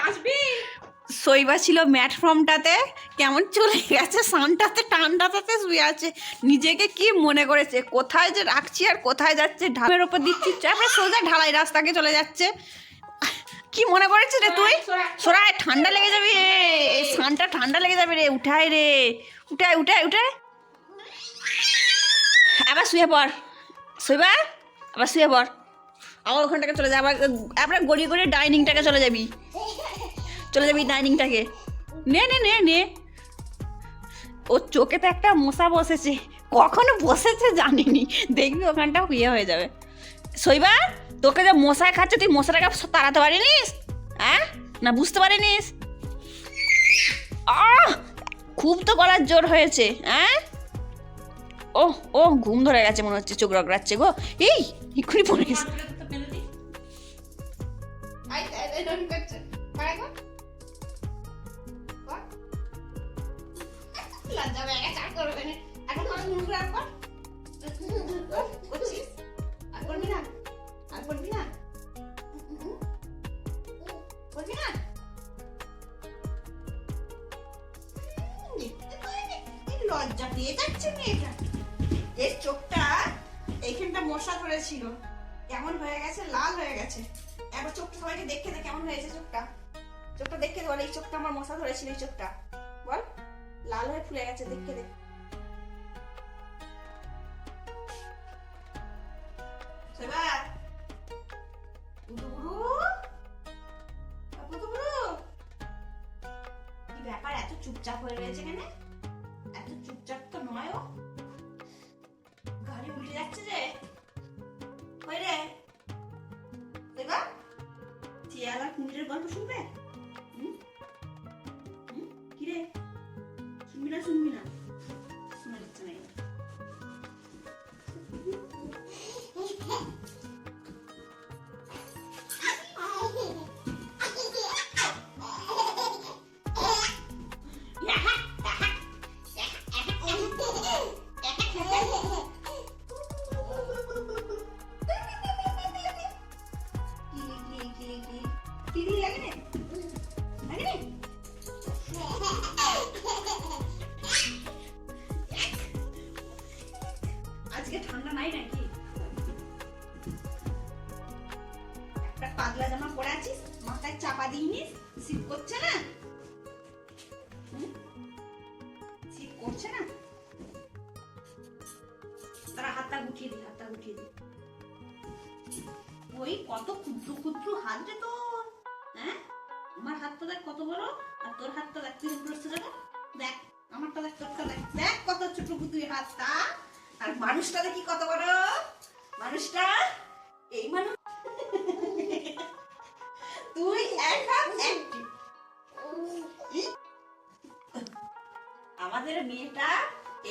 আসবি? শৈবা ছিল ম্যাটফর্মটাতে, কেমন চলে গেছে সানটাতে ঠান্ডাটাতে শুয়ে আছে। নিজেকে কি মনে করেছে, কোথায় যে রাখছি আর কোথায় যাচ্ছে, ঢামের ওপর দিচ্ছি, তারপরে সোজা ঢালাই রাস্তাকে চলে যাচ্ছে। কি মনে করেছিস রে তুই? সরাই, ঠান্ডা লেগে যাবে রে, এই সানটা ঠান্ডা লেগে যাবে রে। উঠাই রে, উঠাই উঠাই উঠাই, আবার শুয়ে পড় শৈবা, আবার শুয়ে পড়। আবার ওখানটাকে চলে যাবে, আবার গড়িয়ে গড়িয়ে ডাইনিংটাকে চলে যাবি, চলে যাবি ডাইনিংটাকে। নে নে নে নে, ওর চোখে তো একটা মশা বসেছে, কখনো বসেছে জানিনি, দেখবি ওখানটাও ইয়ে হয়ে যাবে। শৈবা, তোকে যে মশায় খাচ্ছে, তুই মশাটাকে তাড়াতে পারিনিস? হ্যাঁ, না বুঝতে পারিনিস? খুব তো গলার জোর হয়েছে। হ্যাঁ, ও ও ঘুম ধরে গেছে মনে হচ্ছে, চোখ রগড়াচ্ছে গো। এই এক্ষুনি পড়ে গেছে। লজ্জা পেয়ে যাচ্ছে মেয়েটা, এর চোখটা এইখানটা মশা ধরেছিল, কেমন হয়ে গেছে, লাল হয়ে গেছে। একবার চোখটা সবাইকে দেখে দে কেমন হয়েছে চোখটা, চোখটা দেখে দে, বল এই চোখটা আমার মশা ধরেছিল, এই চোখটা বল লাল হয়ে ফুলে গেছে, দেখে দে। কি ব্যাপার, এত চুপচাপ হয়ে রয়েছে কেন? এত চুপচাপ তো নয়, ও গাড়ি উল্টে যাচ্ছে যে। কই রে দেবা, শিয়াল আর কুমিরের গল্প শুনবে? কি রে, শুনবি না? শুনবি না, শোনা যাচ্ছে না। আজকে ঠান্ডা নাই নাকি? একটা পাতলা জামা পরে আছিস, মাথায় চাপা দিইনি, শীত করছে না? শীত করছে না? তারা হাতটা গুটিয়ে দি, হাতটা গুটিয়ে দি। ওই কত ক্ষুদ্র ক্ষুদ্র হাত রে তোর। হ্যাঁ, আমার হাতটা দেখ কত বড়, আর তোর হাতটা দেখ, তুই দেখ, আমারটা দেখ, তোরটা দেখ, দেখ কত ছোট তুই হাতটা। আর মানুষটা দেখি কত বড়, মানুষটা এই মানুষ। তুই এক হাত একটি, আমাদের মেয়েটা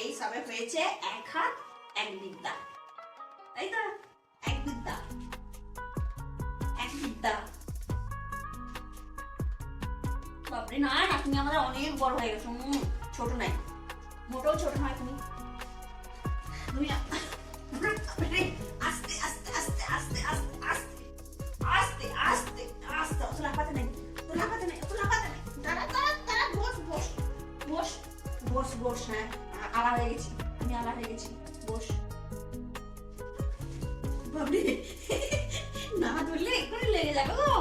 এই সবে হয়েছে এক হাত এক বিদ্যা, তাই তো? এক বিদ্যা, এক বিদ্যা। বাপরে না, তুমি আমাদের অনেক বড় হয়ে গেছো, ছোট নাই, মোটেও ছোট নয় তুমি। তুমি আস্তে আস্তে আস্তে আস্তে আস্তে আস্তে আস্তে আস্তে আস্তে, তো লাফাতে নেই, তো লাফাতে নেই, তো লাফাতে নেই। দাঁড়া দাঁড়া দাঁড়া, বস বস বস বস বস। হ্যাঁ, আলা হয়ে গেছি আমি, আলা হয়ে গেছি, বস। বাবরে, না ধরলে এক্ষুনি লেগে যাবে গো।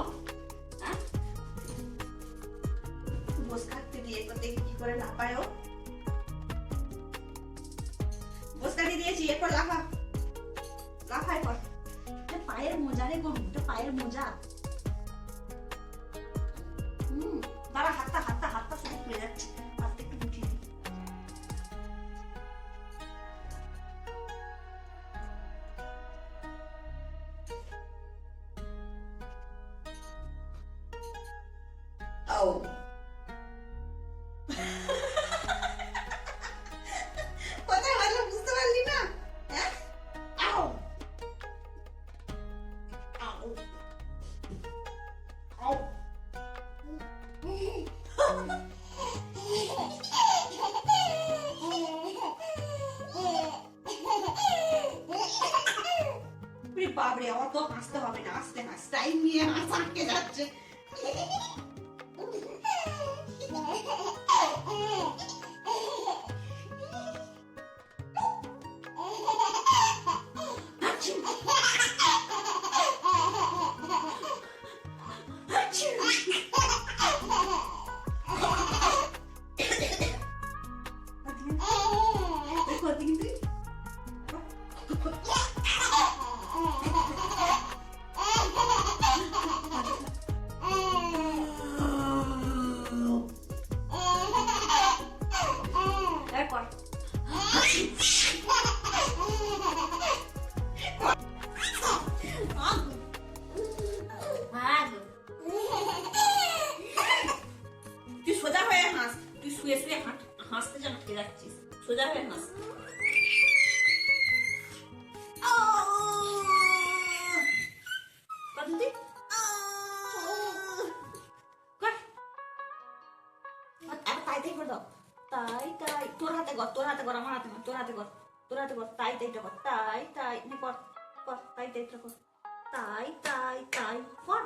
বস কাটতে দিয়ে তো দেখি কি করে লাফায় ও। বস কাটিয়ে দিয়েছি, এরপর লাফা, লাফায় পর। পায়ের মোজা রে গরু, পায়ের মোজা। দাঁড়া, হাতটা হাতটা হাতটা শুধু খুলে যাচ্ছে, হাতটা একটু গুটিয়ে দিই। ও কোথায় ভালো বুঝতে পারলি না? হ্যাঁ, আও আও আও। বাপরে, অত হাসতে হবে না, আস্তে হাস, টাইম নিয়ে হাস আটকে যাচ্ছে। শুয়ে শুয়ে হাসতে যেন আটকে যাচ্ছিস, সোজা হয়ে হাস। কতদিন তাই তাই করে দাও, তাই তাই তোর হাতে কর, তোর হাতে কর, আমার হাতে কর, তোর হাতে কর, তোর হাতে কর, তাই তাইটা কর, তাই তাই কর, কর তাই তাইটা কর, তাই তাই তাই কর।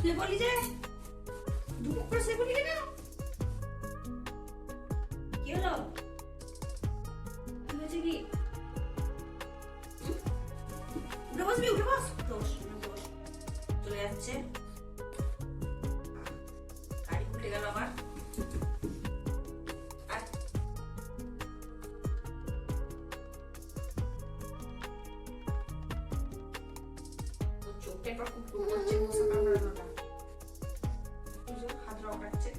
শুয়ে বলি যে দুপুর করে শুয়ে বলি কেন? কি হলো? কি হয়েছে কি? উঠে বসবি, উঠে বস, দোষ দোষ চলে যাচ্ছে, গাড়ি উঠে গেল আবার। চোখটা একবার খুব পুরো হচ্ছে, মশা কামড়ানোটা হাত রকাচ্ছে।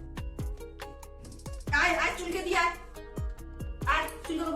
আয় আয় চুলকে দিয়ে আয়, আয় চুলকে দেবো।